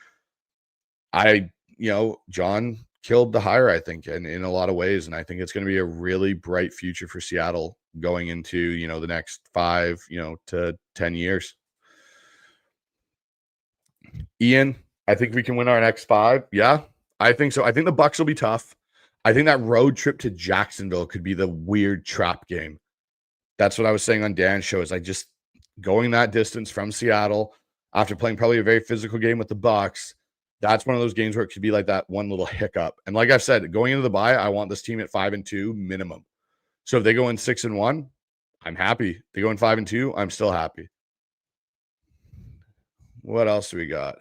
John killed the hire, I think, in a lot of ways. And I think it's going to be a really bright future for Seattle going into, the next 5, to 10 years. Ian, I think we can win our next 5. Yeah, I think so. I think the Bucs will be tough. I think that road trip to Jacksonville could be the weird trap game. That's what I was saying on Dan's show, is just going that distance from Seattle after playing probably a very physical game with the Bucs. That's one of those games where it could be like that one little hiccup. And like I've said, going into the bye, I want this team at 5-2 minimum. So if they go in 6-1, I'm happy. If they go in 5-2, I'm still happy. What else do we got?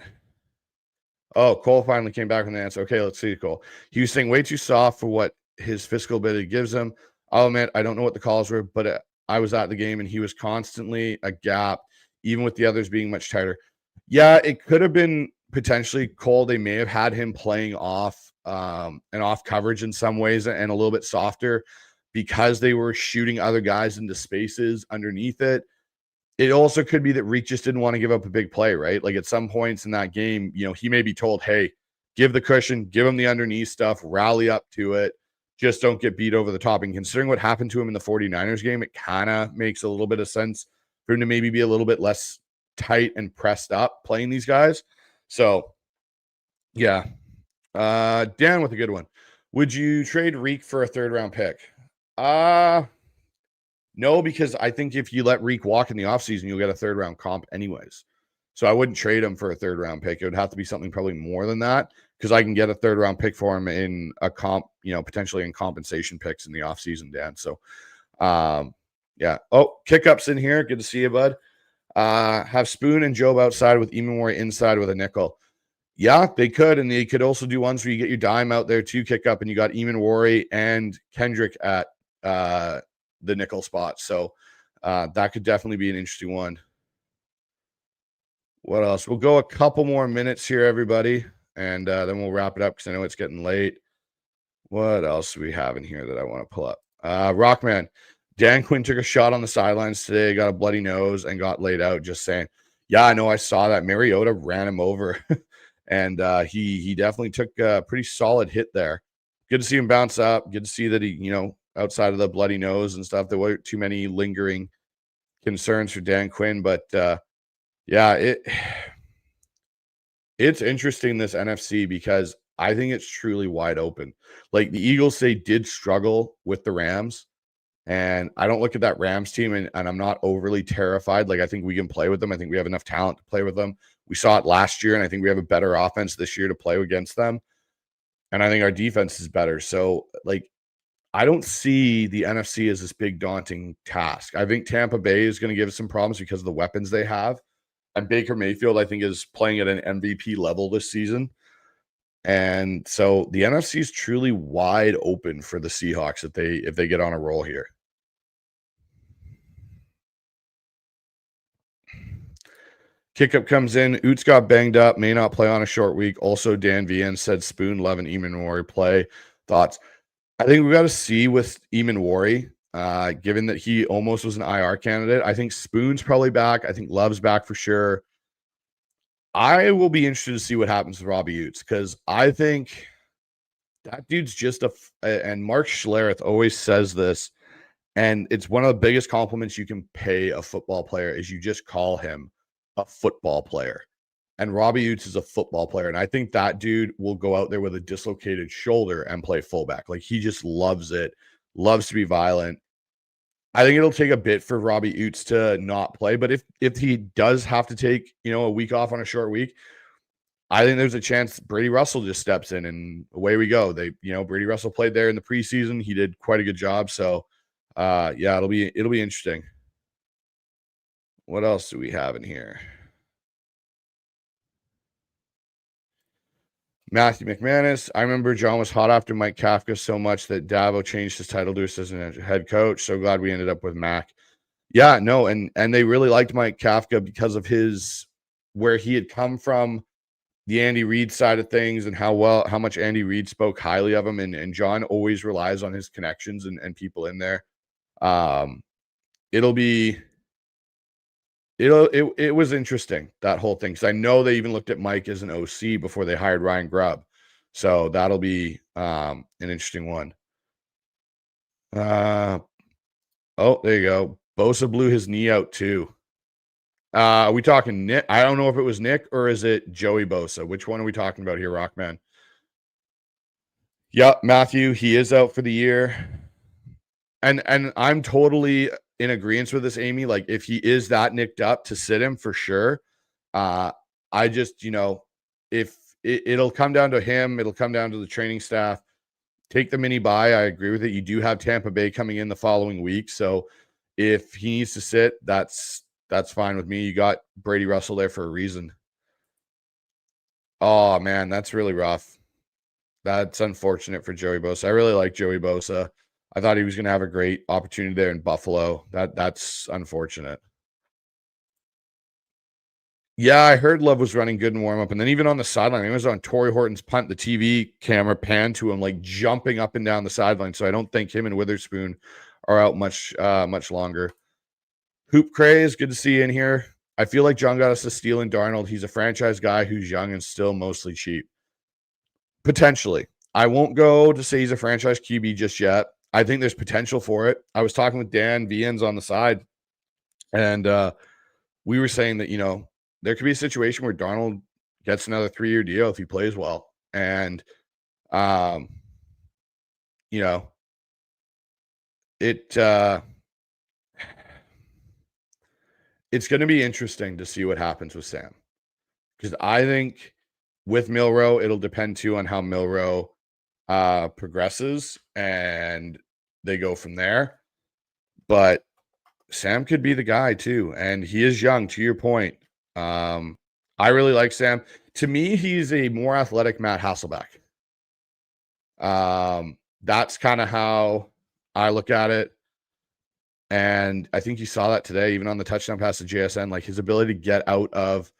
Oh, Cole finally came back with an answer. Okay, let's see, Cole. He was saying way too soft for what his physical ability gives him. I'll admit, I don't know what the calls were, but I was at the game and he was constantly a gap, even with the others being much tighter. Yeah, it could have been potentially Cole. They may have had him playing off and off coverage in some ways and a little bit softer because they were shooting other guys into spaces underneath it. It also could be that Reek just didn't want to give up a big play, right? Like at some points in that game, he may be told, hey, give the cushion, give him the underneath stuff, rally up to it. Just don't get beat over the top. And considering what happened to him in the 49ers game, it kind of makes a little bit of sense for him to maybe be a little bit less tight and pressed up playing these guys. So, yeah. Dan with a good one. Would you trade Reek for a 3rd-round pick? No, because I think if you let Reek walk in the offseason, you'll get a third round comp anyways. So I wouldn't trade him for a third round pick. It would have to be something probably more than that because I can get a third round pick for him in a comp, potentially in compensation picks in the offseason, Dan. So, yeah. Oh, kick-ups in here. Good to see you, bud. Have Spoon and Job outside with Eamon inside with a nickel. Yeah, they could. And they could also do ones where you get your dime out there to kick up and you got Eamon and Kendrick at the nickel spot. So that could definitely be an interesting one. What else? We'll go a couple more minutes here, everybody, and then we'll wrap it up because I know it's getting late. What else do we have in here that I want to pull up? Rockman, Dan Quinn took a shot on the sidelines today, got a bloody nose, and got laid out. Just saying. Yeah, I know. I saw that. Mariota ran him over, and he definitely took a pretty solid hit there. Good to see him bounce up. Good to see that he, outside of the bloody nose and stuff, there weren't too many lingering concerns for Dan Quinn, but yeah, it's interesting, this NFC, because I think it's truly wide open. Like the Eagles, they did struggle with the Rams, and I don't look at that Rams team and I'm not overly terrified. Like I think we can play with them. I think we have enough talent to play with them. We saw it last year, and I think we have a better offense this year to play against them. And I think our defense is better. So like I don't see the NFC as this big daunting task. I think Tampa Bay is going to give us some problems because of the weapons they have. And Baker Mayfield, I think, is playing at an MVP level this season. And so the NFC is truly wide open for the Seahawks if they get on a roll here. Kickup comes in. Oots got banged up, may not play on a short week. Also, Dan VN said Spoon, Love, and Eamon play. Thoughts? I think we got to see with Eamon given that he almost was an IR candidate. I think Spoon's probably back. I think Love's back for sure. I will be interested to see what happens with Robbie Utes because I think that dude's just and Mark Schlereth always says this, and it's one of the biggest compliments you can pay a football player is you just call him a football player. And Robbie Utes is a football player. And I think that dude will go out there with a dislocated shoulder and play fullback. Like he just loves it, loves to be violent. I think it'll take a bit for Robbie Utes to not play. But if he does have to take, a week off on a short week, I think there's a chance Brady Russell just steps in and away we go. Brady Russell played there in the preseason. He did quite a good job. So yeah, it'll be interesting. What else do we have in here? Matthew McManus. I remember John was hot after Mike Kafka so much that Davo changed his title to assistant head coach. So glad we ended up with Mac. Yeah, no, and they really liked Mike Kafka because of where he had come from, the Andy Reid side of things, and how much Andy Reid spoke highly of him. And John always relies on his connections and people in there. It was interesting, that whole thing, because I know they even looked at Mike as an OC before they hired Ryan Grubb. So that'll be an interesting one. Oh, there you go. Bosa blew his knee out too. Are we talking Nick? I don't know if it was Nick or is it Joey Bosa. Which one are we talking about here, Rockman? Yep, Matthew, he is out for the year. And I'm totally in agreement with this, Amy. Like, if he is that nicked up, to sit him for sure. I just, if it'll come down to him, it'll come down to the training staff. Take the mini bye. I agree with it. You do have Tampa Bay coming in the following week. So if he needs to sit, that's fine with me. You got Brady Russell there for a reason. Oh, man, that's really rough. That's unfortunate for Joey Bosa. I really like Joey Bosa. I thought he was going to have a great opportunity there in Buffalo. That's unfortunate. Yeah, I heard Love was running good in warm-up. And then even on the sideline, he was on Torrey Horton's punt. The TV camera panned to him, like jumping up and down the sideline. So I don't think him and Witherspoon are out much longer. Hoop Craze, good to see you in here. I feel like John got us to steal in Darnold. He's a franchise guy who's young and still mostly cheap. Potentially. I won't go to say he's a franchise QB just yet. I think there's potential for it. I was talking with Dan Viens on the side, and we were saying that, there could be a situation where Darnold gets another 3-year deal if he plays well. And, it it's going to be interesting to see what happens with Sam. Because I think with Milroe, it'll depend too on how Milroe progresses and they go from there. But Sam could be the guy too. And he is young, to your point. I really like Sam. To me, he's a more athletic Matt Hasselbeck. That's kind of how I look at it. And I think you saw that today, even on the touchdown pass to JSN, like his ability to get out of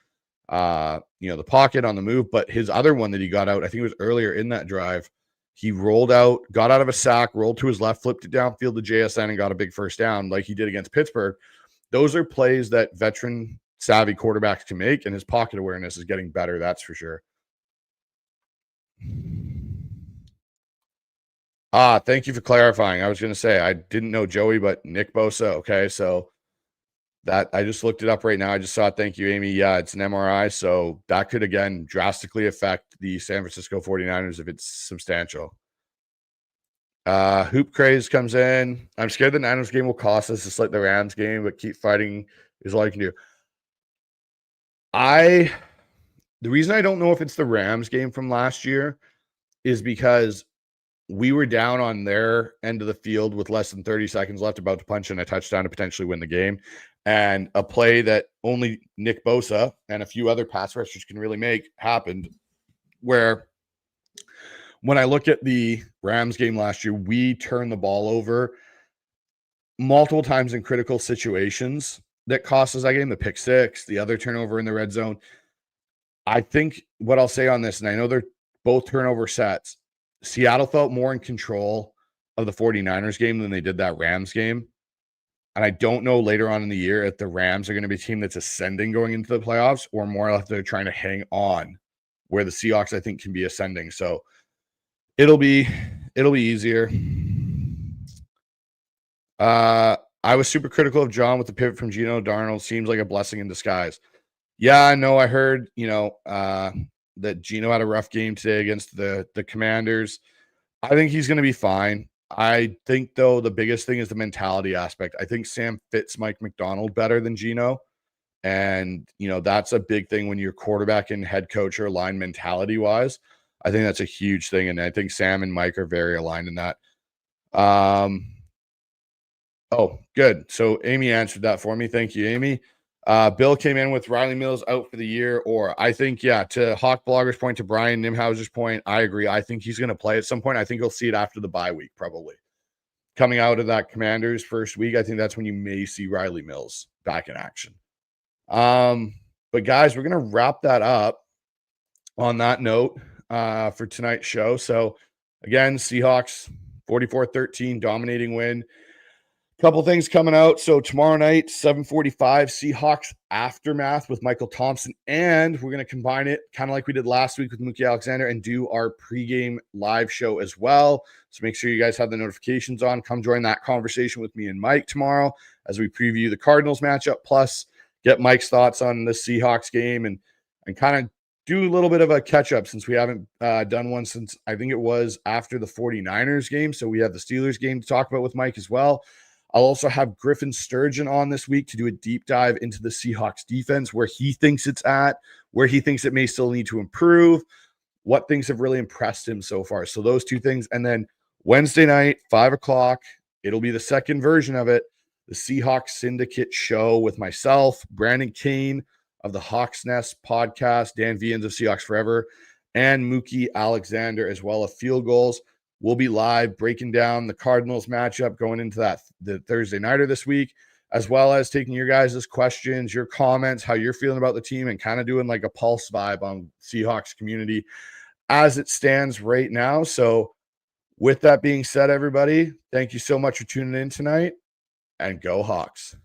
the pocket on the move. But his other one that he got out, I think it was earlier in that drive, he rolled out, got out of a sack, rolled to his left, flipped it downfield to JSN and got a big first down like he did against Pittsburgh. Those are plays that veteran savvy quarterbacks can make, and his pocket awareness is getting better. That's for sure. Thank you for clarifying. I was going to say, I didn't know Joey, but Nick Bosa. Okay. So that I just looked it up right now. I just saw it. Thank you, Amy. Yeah, it's an MRI. So that could, again, drastically affect the San Francisco 49ers if it's substantial. Hoop Craze comes in. I'm scared the Niners game will cost us just like the Rams game, but keep fighting is all you can do. The reason I don't know if it's the Rams game from last year is because we were down on their end of the field with less than 30 seconds left, about to punch in a touchdown to potentially win the game. And a play that only Nick Bosa and a few other pass rushers can really make happened, where when I look at the Rams game last year, we turned the ball over multiple times in critical situations that cost us that game, the pick six, the other turnover in the red zone. I think what I'll say on this, and I know they're both turnover sets, Seattle felt more in control of the 49ers game than they did that Rams game. And I don't know later on in the year if the Rams are going to be a team that's ascending going into the playoffs, or more if they're trying to hang on, where the Seahawks, I think, can be ascending. So it'll be easier. I was super critical of John with the pivot from Geno Darnold. Seems like a blessing in disguise. Yeah, I know. I heard, that Geno had a rough game today against the Commanders. I think he's going to be fine. I think, though, the biggest thing is the mentality aspect. I think Sam fits Mike McDonald better than Geno. And, that's a big thing when your quarterback and head coach are aligned mentality-wise. I think that's a huge thing. And I think Sam and Mike are very aligned in that. Oh, good. So Amy answered that for me. Thank you, Amy. Bill came in with Riley Mills out for the year, or I think, to Hawk Blogger's point, to Brian Nimhauser's point, I agree. I think he's going to play at some point. I think he'll see it after the bye week, probably. Coming out of that Commanders first week, I think that's when you may see Riley Mills back in action. But guys, we're going to wrap that up on that note for tonight's show. So again, Seahawks 44-13 dominating win. Couple things coming out. So tomorrow night, 7:45, Seahawks Aftermath with Michael Thompson. And we're going to combine it kind of like we did last week with Mookie Alexander and do our pregame live show as well. So make sure you guys have the notifications on. Come join that conversation with me and Mike tomorrow as we preview the Cardinals matchup, plus get Mike's thoughts on the Seahawks game and kind of do a little bit of a catch-up, since we haven't done one since I think it was after the 49ers game. So we have the Steelers game to talk about with Mike as well. I'll also have Griffin Sturgeon on this week to do a deep dive into the Seahawks defense, where he thinks it's at, where he thinks it may still need to improve, what things have really impressed him so far. So those two things. And then Wednesday night, 5:00, it'll be the second version of it, the Seahawks Syndicate show with myself, Brandon Kane of the Hawks Nest podcast, Dan Vians of Seahawks Forever, and Mookie Alexander as well of Field Goals. We'll be live breaking down the Cardinals matchup going into the Thursday nighter this week, as well as taking your guys' questions, your comments, how you're feeling about the team, and kind of doing like a pulse vibe on Seahawks community as it stands right now. So with that being said, everybody, thank you so much for tuning in tonight, and go Hawks.